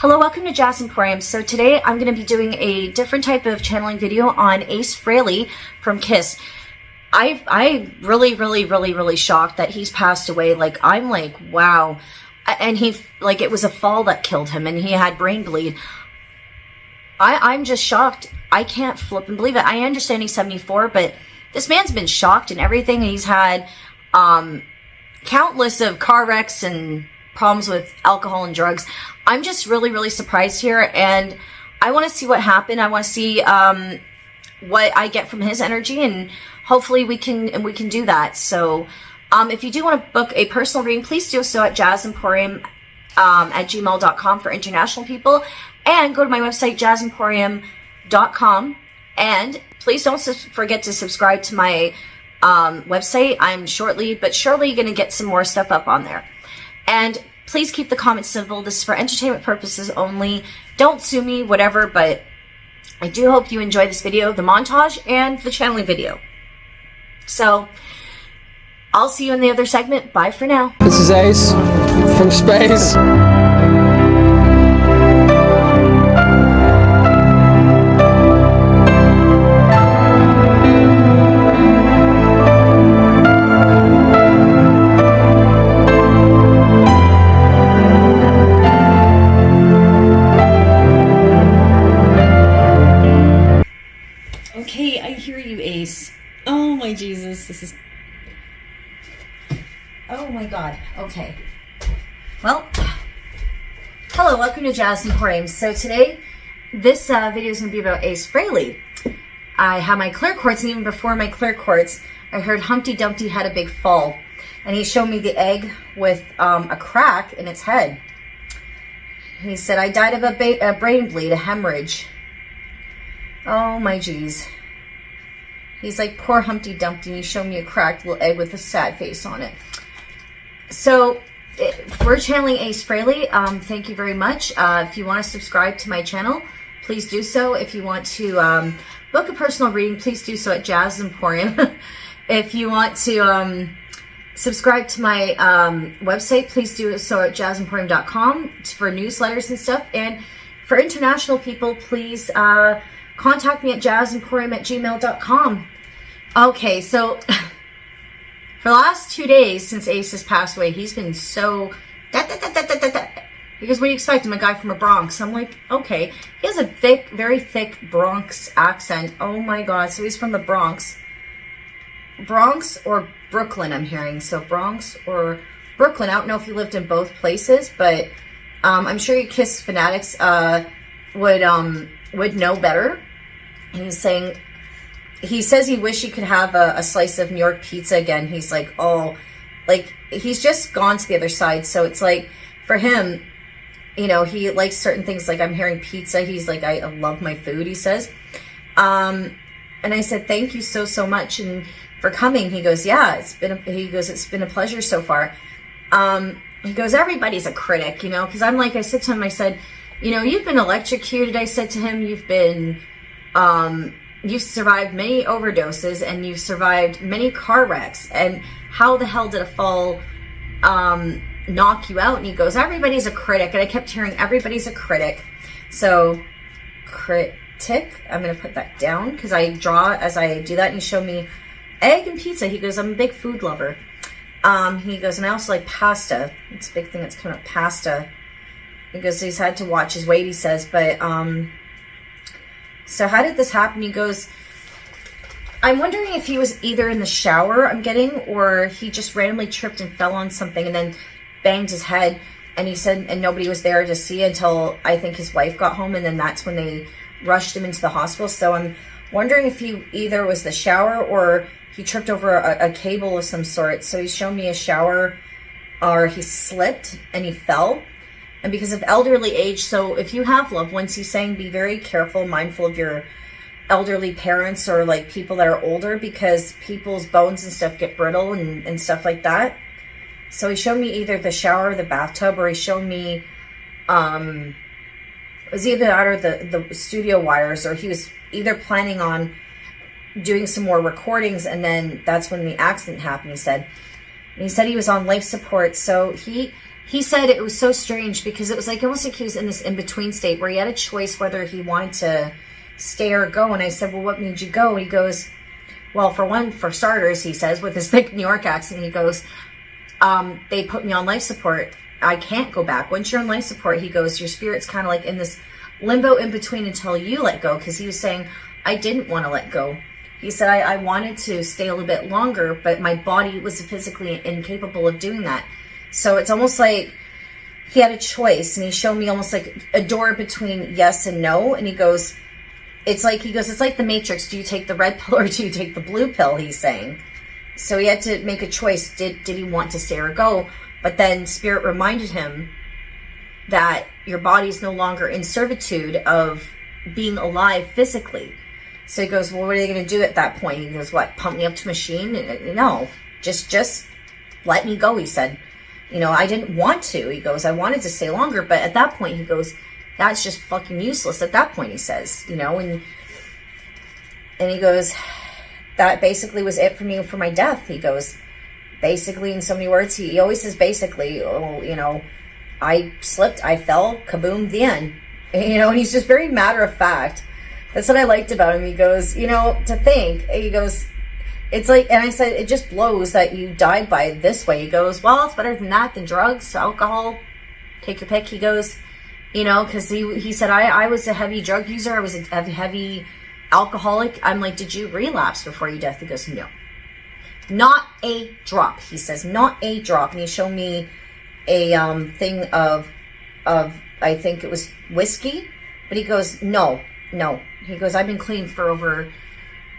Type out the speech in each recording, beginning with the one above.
Hello, welcome to Jazz Emporium. So today I'm going to be doing a different type of channeling video on Ace Frehley from Kiss. I really shocked that he's passed away. Like, I'm like, wow. And it was a fall that killed him and he had brain bleed. I'm just shocked. I can't flip and believe it. I understand he's 74, but this man's been shocked and everything. He's had countless of car wrecks and problems with alcohol and drugs. I'm just really surprised here, and I want to see what happened. I want to see what I get from his energy, and hopefully we can do that. So if you do want to book a personal reading, please do so at jazzemporium at gmail.com for international people, and go to my website jazzemporium.com, and please don't forget to subscribe to my website. I'm shortly but surely going to get some more stuff up on there. And please keep the comments civil. This is for entertainment purposes only. Don't sue me, whatever, but I do hope you enjoy this video, the montage, and the channeling video. So, I'll see you in the other segment. Bye for now. This is Ace from space. Okay, I hear you, Ace. Oh my Jesus, this is... Oh my God, okay. Well, hello, welcome to Jazz Emporium. So today, this video is going to be about Ace Frehley. I have my clear quartz, and even before my clear quartz, I heard Humpty Dumpty had a big fall. And he showed me the egg with a crack in its head. He said, I died of a brain bleed, a hemorrhage. Oh my geez. He's like, poor Humpty Dumpty, and he showed me a cracked little egg with a sad face on it. So, we're channeling Ace Frehley. Thank you very much. If you want to subscribe to my channel, please do so. If you want to book a personal reading, please do so at Jazz Emporium. If you want to subscribe to my website, please do so at jazzemporium.com for newsletters and stuff. And for international people, please... contact me at jazzemporium@gmail.com. Okay, so for the last 2 days since Ace has passed away, he's been so because what do you expect? I'm a guy from the Bronx. I'm like, okay. He has a thick, very thick Bronx accent. Oh my God. So he's from the Bronx. Bronx or Brooklyn, I'm hearing. So Bronx or Brooklyn. I don't know if he lived in both places, but I'm sure you Kiss fanatics would know better. He's saying, he says he wish he could have a slice of New York pizza again. He's like, oh, like, he's just gone to the other side. So it's like, for him, you know, he likes certain things. Like, I'm hearing pizza. He's like, I love my food, he says. And I said, thank you so much. And for coming, he goes, yeah, it's been a pleasure so far. He goes, everybody's a critic, you know, because I'm like, I said to him, I said, you know, you've been electrocuted. I said to him, you've been, you've survived many overdoses and you've survived many car wrecks. And how the hell did a fall knock you out? And he goes, everybody's a critic. And I kept hearing, everybody's a critic. So, critic, I'm going to put that down because I draw as I do that. And he showed me egg and pizza. He goes, I'm a big food lover. He goes, and I also like pasta. It's a big thing that's coming up, pasta. Because he's had to watch his weight, he says. But, so how did this happen? He goes, I'm wondering if he was either in the shower, I'm getting, or he just randomly tripped and fell on something and then banged his head. And he said, and nobody was there to see until I think his wife got home. And then that's when they rushed him into the hospital. So I'm wondering if he either was the shower or he tripped over a cable of some sort. So he's shown me a shower, or he slipped and he fell. And because of elderly age, so if you have loved ones, he's saying be very careful, mindful of your elderly parents or like people that are older, because people's bones and stuff get brittle and stuff like that. So he showed me either the shower or the bathtub, or he showed me, it was either that or the studio wires, or he was either planning on doing some more recordings, and then that's when the accident happened, he said. And he said he was on life support, so he he said it was so strange because it was like almost like he was in this in-between state where he had a choice whether he wanted to stay or go. And I said, well, what made you go? And he goes, well, for starters, he says, with his thick New York accent, he goes, they put me on life support. I can't go back. Once you're on life support, he goes, your spirit's kind of like in this limbo in between until you let go. Because he was saying, I didn't want to let go. He said, I wanted to stay a little bit longer, but my body was physically incapable of doing that. So it's almost like he had a choice, and he showed me almost like a door between yes and no. And he goes, it's like the Matrix. Do you take the red pill or do you take the blue pill? He's saying. So he had to make a choice. Did he want to stay or go? But then Spirit reminded him that your body's no longer in servitude of being alive physically. So he goes, well, what are they going to do at that point? He goes, what, pump me up to machine? No, just let me go, he said. You know, I didn't want to. He goes, I wanted to stay longer, but at that point, he goes, that's just fucking useless at that point, he says, you know, and he goes, that basically was it for me for my death. He goes, basically, in so many words, he always says basically, oh, you know, I slipped, I fell, kaboom, the end. You know, and he's just very matter of fact. That's what I liked about him. He goes, you know, to think, he goes, it's like, and I said, it just blows that you died by this way. He goes, well, it's better than that, than drugs, alcohol, take your pick. He goes, you know, because he said, I was a heavy drug user. I was a heavy alcoholic. I'm like, did you relapse before your death? He goes, no, not a drop. He says, not a drop. And he showed me a thing of I think it was whiskey, but he goes, no. He goes, I've been clean for over,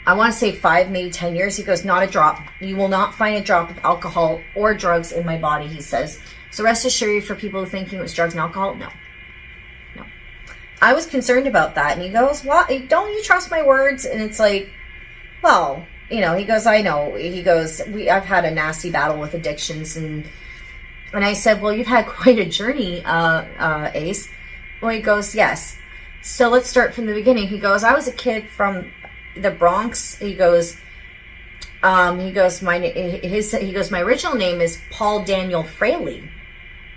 I want to say 5, maybe 10 years. He goes, not a drop. You will not find a drop of alcohol or drugs in my body, he says. So rest assured, for people thinking it was drugs and alcohol, no. I was concerned about that. And he goes, well, don't you trust my words? And it's like, well, you know, he goes, I know. He goes, I've had a nasty battle with addictions. And I said, well, you've had quite a journey, Ace. Well, he goes, yes. So let's start from the beginning. He goes, I was a kid from the Bronx. He goes, my original name is Paul Daniel Frehley.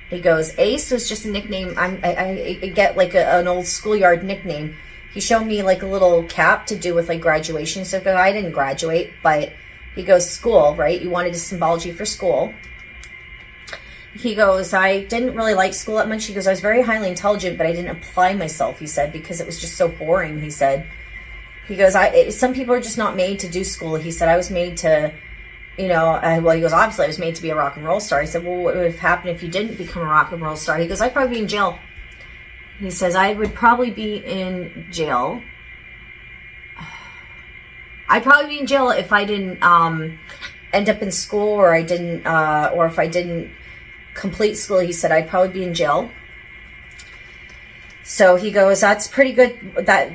He goes, Ace was just a nickname. I get like an old schoolyard nickname. He showed me like a little cap to do with like graduation. So I didn't graduate, but he goes, school, right? You wanted a symbology for school. He goes, I didn't really like school that much. He goes, I was very highly intelligent, but I didn't apply myself, he said, because it was just so boring, he said. He goes, some people are just not made to do school. He said, I was made to, you know, well, he goes, obviously I was made to be a rock and roll star. I said, well, what would have happened if you didn't become a rock and roll star? He goes, I'd probably be in jail. He says, I would probably be in jail. I'd probably be in jail if I didn't end up in school, or I didn't, or if I didn't complete school. He said, I'd probably be in jail. So he goes, that's pretty good.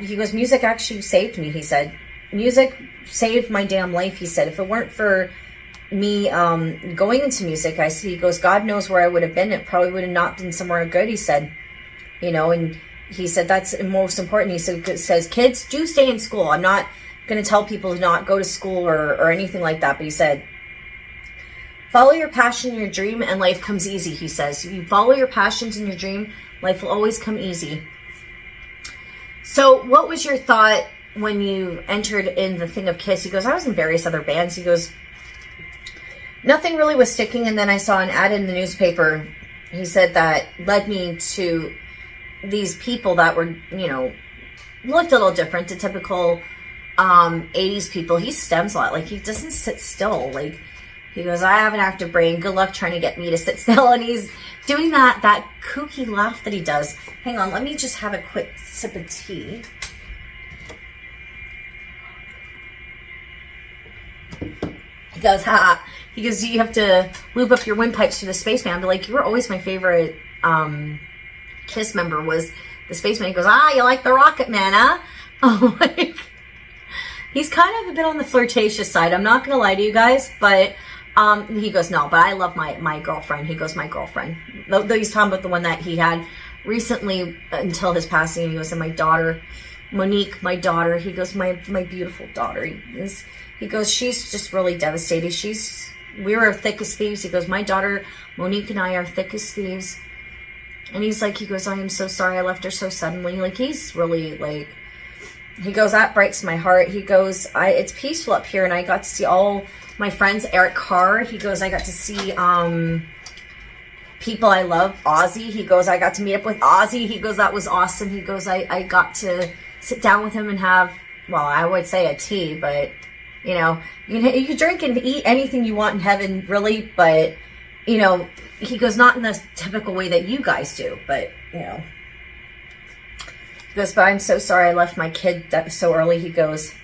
He goes, music actually saved me, he said. Music saved my damn life, he said. If it weren't for me going into music, he goes, God knows where I would have been. It probably would have not been somewhere good, he said. You know, and he said, that's most important. He says, kids, do stay in school. I'm not going to tell people to not go to school or anything like that. But he said, follow your passion and your dream and life comes easy, he says. You follow your passions and your dream, life will always come easy. So what was your thought when you entered in the thing of KISS? He goes, I was in various other bands. He goes, nothing really was sticking. And then I saw an ad in the newspaper. He said that led me to these people that were, you know, looked a little different, the typical 80s people. He stems a lot. Like, he doesn't sit still. Like, he goes, I have an active brain. Good luck trying to get me to sit still. And he's doing that kooky laugh that he does. Hang on, let me just have a quick sip of tea. He goes, ha. He goes, you have to lube up your windpipes for the Spaceman. I'd be like, you were always my favorite KISS member was the Spaceman. He goes, you like the Rocket Man, huh? Oh, like, he's kind of a bit on the flirtatious side. I'm not going to lie to you guys, but he goes, no, but I love my girlfriend. He goes, my girlfriend. Though he's talking about the one that he had recently until his passing. He goes, and my daughter, Monique, my daughter. He goes, my beautiful daughter. He goes, she's just really devastated. She's we were thick as thieves. He goes, my daughter Monique and I are thick as thieves. And he's like, he goes, I am so sorry I left her so suddenly. Like, he's really like, he goes, that breaks my heart. He goes, it's peaceful up here, and I got to see all my friends. Eric Carr, he goes, I got to see people I love. Ozzy, he goes, I got to meet up with Ozzy. He goes, that was awesome. He goes, I got to sit down with him and have, well, I would say a tea, but you know, you can drink and eat anything you want in heaven, really, but you know, he goes, not in the typical way that you guys do, but you know. He goes, but I'm so sorry I left my kid so early. He goes,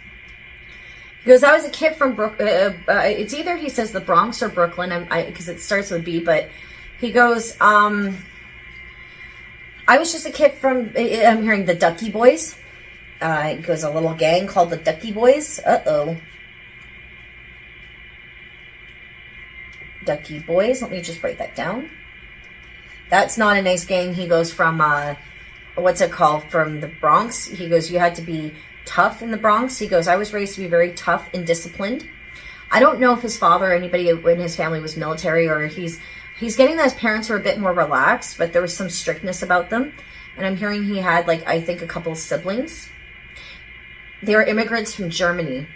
I was a kid from it's either, he says, the Bronx or Brooklyn, because it starts with B, but he goes, I was just a kid from, I'm hearing the Ducky Boys. He goes, a little gang called the Ducky Boys. Uh-oh. Ducky Boys. Let me just write that down. That's not a nice gang. He goes from, what's it called? From the Bronx. He goes, you had to be tough in the Bronx. He goes, I was raised to be very tough and disciplined. I don't know if his father or anybody in his family was military, or he's getting that his parents were a bit more relaxed, but there was some strictness about them. And I'm hearing he had, like, I think a couple of siblings. They were immigrants from Germany.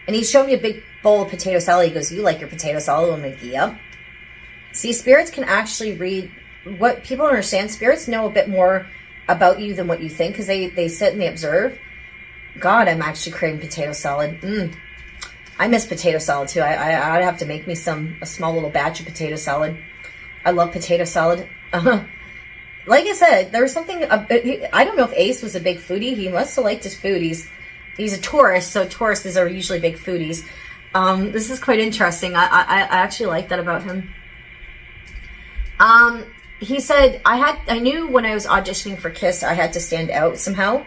And he showed me a big bowl of potato salad. He goes, you like your potato salad? I'm like, yeah. See, spirits can actually read what people don't understand. Spirits know a bit more about you than what you think, because they sit and they observe. God, I'm actually craving potato salad. I miss potato salad too. I'd have to make me a small little batch of potato salad. I love potato salad. Like I said, there was something, I don't know if Ace was a big foodie. He must have liked his food. He's a tourist, so tourists are usually big foodies. This is quite interesting. I actually like that about him. He said, I knew when I was auditioning for KISS, I had to stand out somehow.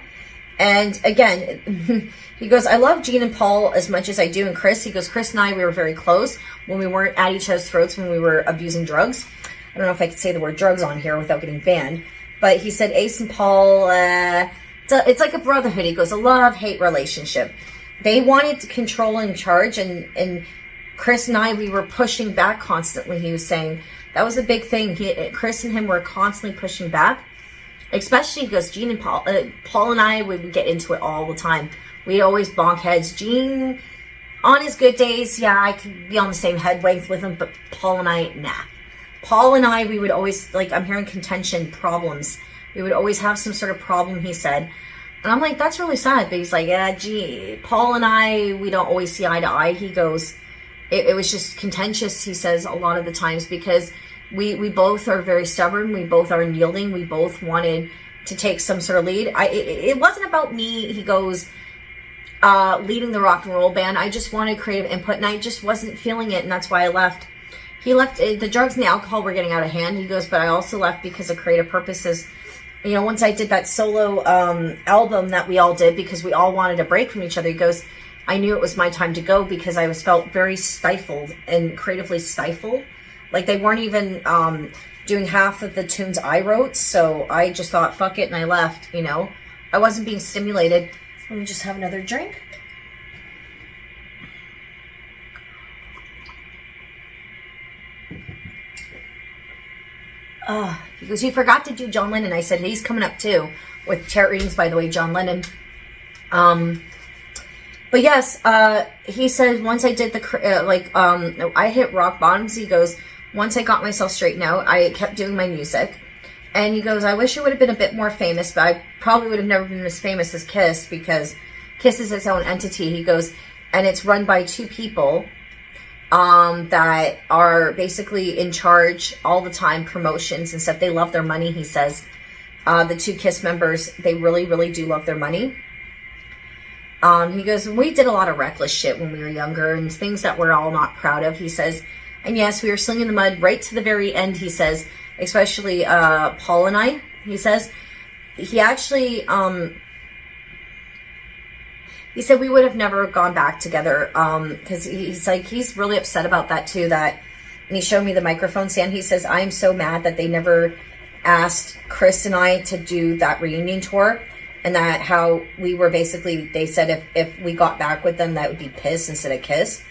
And again, he goes, I love Gene and Paul as much as I do, and Chris. He goes, Chris and I, we were very close when we weren't at each other's throats, when we were abusing drugs. I don't know if I could say the word drugs on here without getting banned. But he said Ace and Paul, it's like a brotherhood. He goes, a love-hate relationship. They wanted to control and charge, and Chris and I, we were pushing back constantly. He was saying that was a big thing. Chris and him were constantly pushing back. Especially, he goes, Gene and Paul and I would get into it all the time. We'd always bonk heads. Gene, on his good days, yeah, I could be on the same head length with him, but Paul and I, nah. Paul and I, we would always, like, I'm hearing contention, problems. We would always have some sort of problem, he said. And I'm like, that's really sad. But he's like, yeah, gee, Paul and I, we don't always see eye to eye. He goes, it was just contentious, he says, a lot of the times, because we both are very stubborn. We both are unyielding. We both wanted to take some sort of lead. It wasn't about me, he goes, leading the rock and roll band. I just wanted creative input, and I just wasn't feeling it, and that's why I left. He left, the drugs and the alcohol were getting out of hand. He goes, but I also left because of creative purposes. You know, once I did that solo album that we all did, because we all wanted a break from each other, he goes, I knew it was my time to go, because I felt very stifled and creatively stifled. Like, they weren't even doing half of the tunes I wrote, so I just thought, fuck it, and I left, you know. I wasn't being stimulated. Let me just have another drink. He goes, you forgot to do John Lennon. I said, he's coming up too, with tarot readings, by the way, John Lennon. But yes, he said, once I did I hit rock bottoms. He goes, once I got myself straightened out, I kept doing my music. And he goes, I wish it would have been a bit more famous, but I probably would have never been as famous as KISS, because KISS is its own entity. He goes, and it's run by two people that are basically in charge all the time, promotions and stuff. They love their money, he says. The two KISS members, they really, really do love their money. He goes, we did a lot of reckless shit when we were younger, and things that we're all not proud of, he says. And yes, we were slinging the mud right to the very end, he says, especially Paul and I, he says. He actually, he said we would have never gone back together, because he's like, he's really upset about that too, and he showed me the microphone stand. He says, I am so mad that they never asked Chris and I to do that reunion tour, and that how we were basically, they said if we got back with them, that would be piss instead of kiss.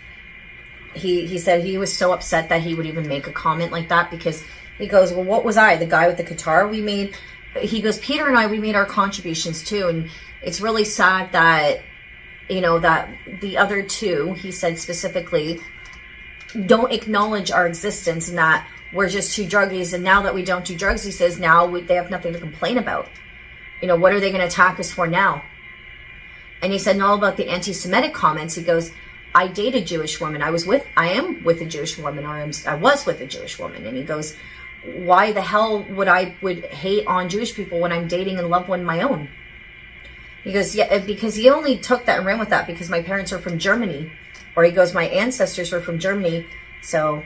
he said he was so upset that he would even make a comment like that, because he goes, well, what was I, the guy with the guitar? He goes, Peter and I, we made our contributions too, and it's really sad that, you know, that the other two, he said specifically, don't acknowledge our existence, and that we're just two druggies, and now that we don't do drugs, he says, now they have nothing to complain about. You know, what are they going to attack us for now? And he said, and all about the anti-Semitic comments, he goes, I date a Jewish woman. I am with a Jewish woman, or I was with a Jewish woman. And he goes, why the hell would I hate on Jewish people when I'm dating and love one of my own? He goes, yeah, because he only took that and ran with that because my parents are from Germany. Or he goes, my ancestors were from Germany. So,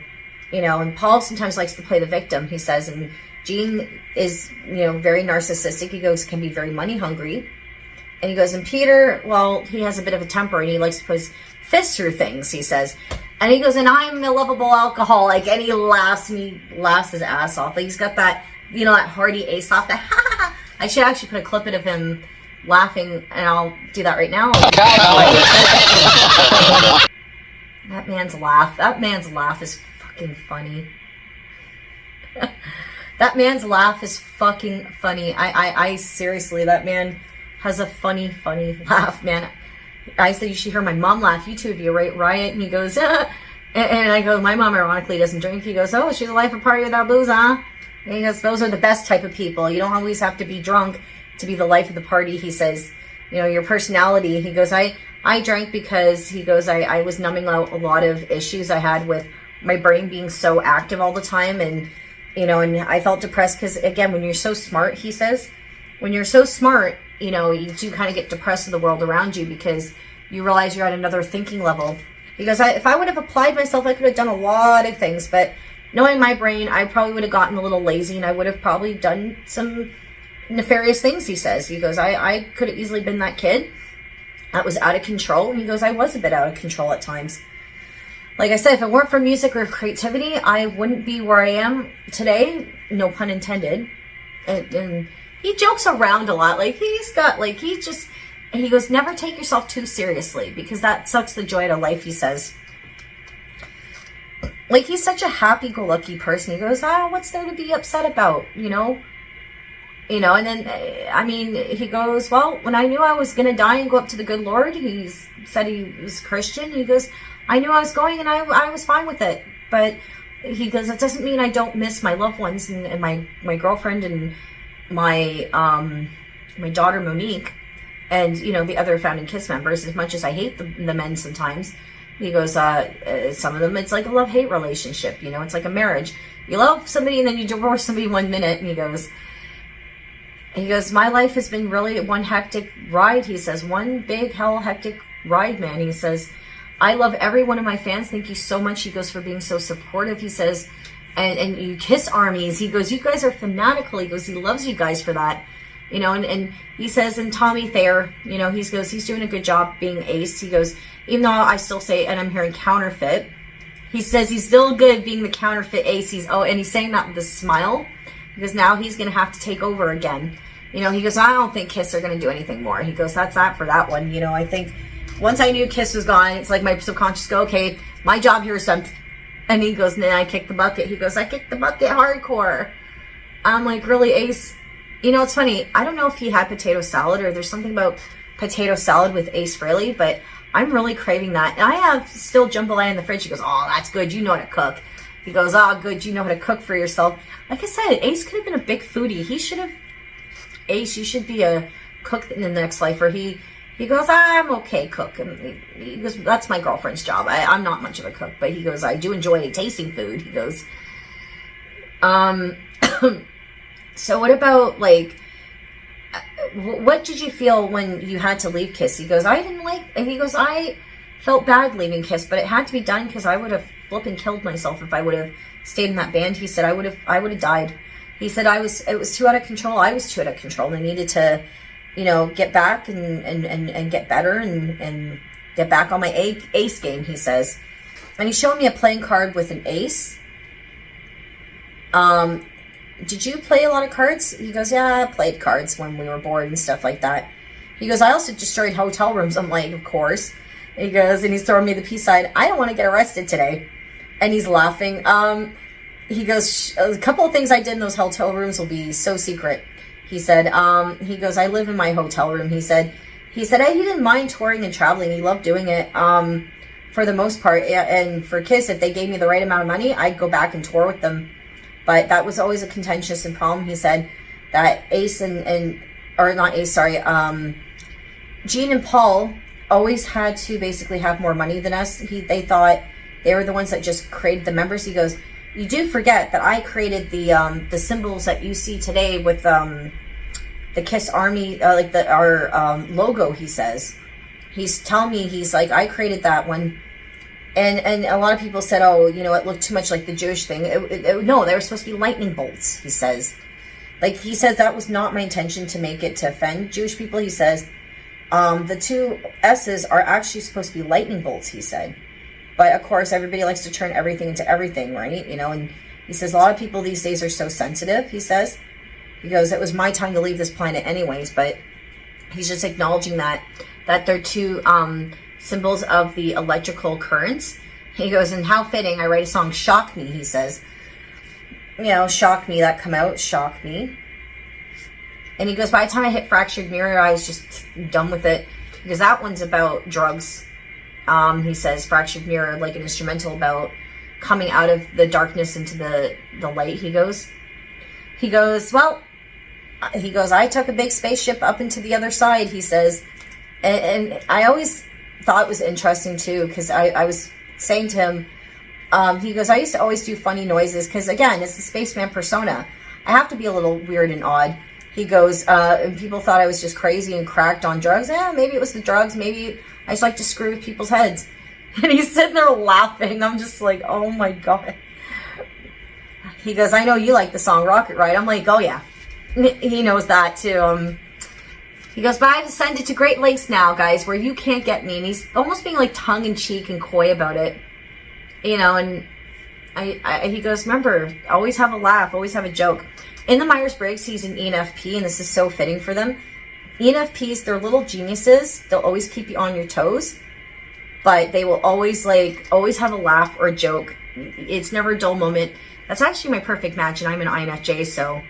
you know, and Paul sometimes likes to play the victim, he says. And Gene is, you know, very narcissistic. He goes, can be very money hungry. And he goes, and Peter, well, he has a bit of a temper and he likes to put his fists through things, he says. And he goes, and I'm a lovable alcoholic. And he laughs his ass off. Like, he's got that, you know, that hearty Ace laugh. That, I should actually put a clip of him laughing, and I'll do that right now. That man's laugh is fucking funny. That man's laugh is fucking funny. I seriously, that man has a funny laugh, man. I said, you should hear my mom laugh. You two would be a riot. And he goes, and I go, my mom ironically doesn't drink. He goes, oh, she's a life of party without booze, huh? And he goes, those are the best type of people. You don't always have to be drunk to be the life of the party. He says, you know, your personality. He goes, I drank because, he goes, I was numbing out a lot of issues I had with my brain being so active all the time. And, you know, and I felt depressed because, again, when you're so smart, he says, when you're so smart, you know, you do kind of get depressed with the world around you because you realize you're at another thinking level. He goes, if I would have applied myself, I could have done a lot of things, but knowing my brain, I probably would have gotten a little lazy and I would have probably done some nefarious things, he says. He goes, I could have easily been that kid that was out of control. And he goes, I was a bit out of control at times. Like I said, if it weren't for music or creativity, I wouldn't be where I am today. No pun intended. And he jokes around a lot. Like, he goes, never take yourself too seriously because that sucks the joy out of life, he says. Like, he's such a happy-go-lucky person. He goes, what's there to be upset about, you know? You know, and then, I mean, he goes, well, when I knew I was going to die and go up to the good Lord, he said he was Christian. He goes, I knew I was going and I was fine with it. But he goes, it doesn't mean I don't miss my loved ones and my girlfriend and my daughter Monique and, you know, the other Found and Kiss members, as much as I hate the men sometimes. He goes, some of them, it's like a love-hate relationship, you know, it's like a marriage. You love somebody and then you divorce somebody 1 minute, and he goes, my life has been really one hectic ride, he says, one big hell hectic ride, man. He says, I love every one of my fans. Thank you so much. He goes, for being so supportive. He says, and you Kiss armies. He goes, you guys are fanatical. He goes, he loves you guys for that. You know, and he says, and Tommy Thayer, you know, he's doing a good job being Ace. He goes, even though I still say, and I'm hearing counterfeit, he says he's still good being the counterfeit Ace. And he's saying that with a smile, because now he's going to have to take over again. You know, he goes, I don't think Kiss are going to do anything more. He goes, that's that for that one. You know, I think once I knew Kiss was gone, it's like my subconscious go, okay, my job here is done. And he goes, nah, I kicked the bucket. He goes, I kicked the bucket hardcore. I'm like, really, Ace? You know, it's funny. I don't know if he had potato salad or there's something about potato salad with Ace Frehley, but I'm really craving that. And I have still jambalaya in the fridge. He goes, oh, that's good. You know how to cook. He goes, oh, good. You know how to cook for yourself. Like I said, Ace could have been a big foodie. He should have, Ace, you should be a cook in the next life. Or he goes, I'm okay cook. And he goes, that's my girlfriend's job. I'm not much of a cook, but he goes, I do enjoy tasting food. He goes, so what about, like, what did you feel when you had to leave Kiss? He goes, I felt bad leaving Kiss, but it had to be done because I would have flipping killed myself if I would have stayed in that band. He said, I would have died. He said, it was too out of control. I was too out of control. I needed to, you know, get back and get better and get back on my ace game, he says. And he's showing me a playing card with an ace. Did you play a lot of cards? He goes, yeah, I played cards when we were bored and stuff like that. He goes, I also destroyed hotel rooms. I'm like, of course. He goes, and he's throwing me the peace sign. I don't want to get arrested today. And he's laughing. He goes, a couple of things I did in those hotel rooms will be so secret. He said, he goes, I live in my hotel room. He said, he didn't mind touring and traveling. He loved doing it, for the most part. And for KISS, if they gave me the right amount of money, I'd go back and tour with them. But that was always a contentious and problem. He said that Ace or not Ace, sorry, Gene and Paul always had to basically have more money than us. They thought they were the ones that just created the members. He goes, you do forget that I created the symbols that you see today with the KISS Army, like our logo. He says, he's telling me, he's like, I created that one, and a lot of people said, oh, you know, it looked too much like the Jewish thing. No, they were supposed to be lightning bolts. He says, like, he says that was not my intention to make it to offend Jewish people. He says, the two S's are actually supposed to be lightning bolts. He said. But of course, everybody likes to turn everything into everything, right? You know, and he says a lot of people these days are so sensitive, he says. He goes, it was my time to leave this planet anyways, but he's just acknowledging that they're two symbols of the electrical currents. He goes, and how fitting, I write a song, Shock Me, he says. You know, Shock Me, that come out, Shock Me. And he goes, by the time I hit Fractured Mirror, I was just done with it. Because that one's about drugs. He says Fractured Mirror, like an instrumental about coming out of the darkness into the light. He goes, well, I took a big spaceship up into the other side, he says. And I always thought it was interesting too, because I was saying to him, he goes, I used to always do funny noises, because again, it's the spaceman persona. I have to be a little weird and odd. He goes, and people thought I was just crazy and cracked on drugs. Maybe it was the drugs, maybe I just like to screw with people's heads. And he's sitting there laughing. I'm just like, oh my God. He goes, I know you like the song Rocket Ride. I'm like, oh yeah. He knows that too. He goes, but I descended to Great Lakes now, guys, where you can't get me. And he's almost being like tongue-in-cheek and coy about it. You know, and he goes, remember, always have a laugh, always have a joke. In the Myers-Briggs, he's an ENFP, and this is so fitting for them. ENFPs, they're little geniuses. They'll always keep you on your toes, but they will always have a laugh or a joke. It's never a dull moment. That's actually my perfect match, and I'm an INFJ, so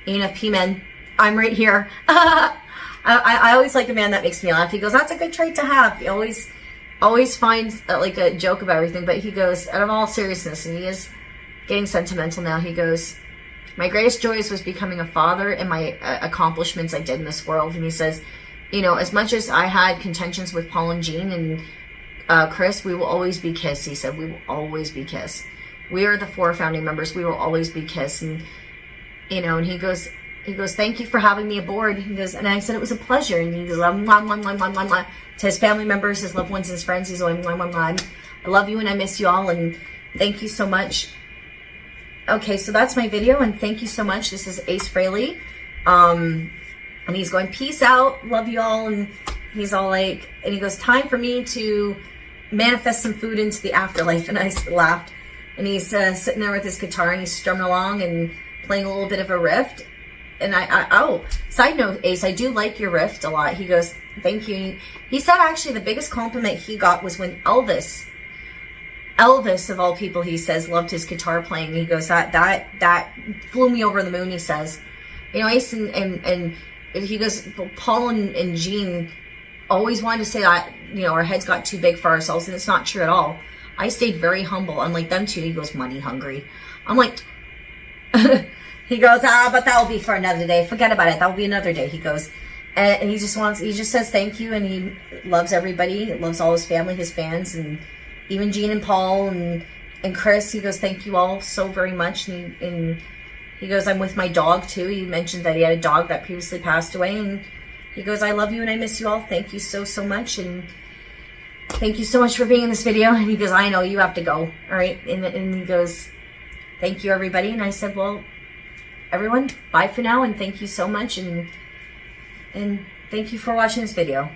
ENFP men, I'm right here. I always like a man that makes me laugh. He goes, that's a good trait to have. He always finds like a joke about everything, but he goes, out of all seriousness, and he is getting sentimental now, he goes, my greatest joys was becoming a father and my accomplishments I did in this world. And he says, you know, as much as I had contentions with Paul and Jean and Chris, we will always be KISS. He said, we will always be KISS. We are the 4 founding members. We will always be KISS. And, you know, and he goes, thank you for having me aboard. He goes, and I said, it was a pleasure. And he goes, mwah, mwah, mwah, mwah, mwah. To his family members, his loved ones, his friends, he's like, mwah, mwah, mwah. I love you and I miss you all. And thank you so much. Okay, so that's my video, and thank you so much. This is Ace Frehley, and he's going, peace out, love you all, and he's all like, and he goes, time for me to manifest some food into the afterlife, and I laughed, and he's sitting there with his guitar, and he's strumming along and playing a little bit of a riff, and oh, side note, Ace, I do like your riff a lot. He goes, thank you. He said actually the biggest compliment he got was when Elvis of all people, he says, loved his guitar playing. He goes, that flew me over the moon, he says. You know, Ace and he goes, Paul and Jean always wanted to say that, you know, our heads got too big for ourselves, and it's not true at all. I stayed very humble, unlike them two. He goes, money hungry. I'm like, he goes, but that'll be for another day. Forget about it. That'll be another day. He goes, and he just says thank you, and he loves everybody. He loves all his family, his fans, and even Jean and Paul and Chris. He goes, thank you all so very much. And he goes, I'm with my dog too. He mentioned that he had a dog that previously passed away. And he goes, I love you and I miss you all. Thank you so much. And thank you so much for being in this video. And he goes, I know you have to go. All right. And he goes, thank you, everybody. And I said, well, everyone, bye for now. And thank you so much. And thank you for watching this video.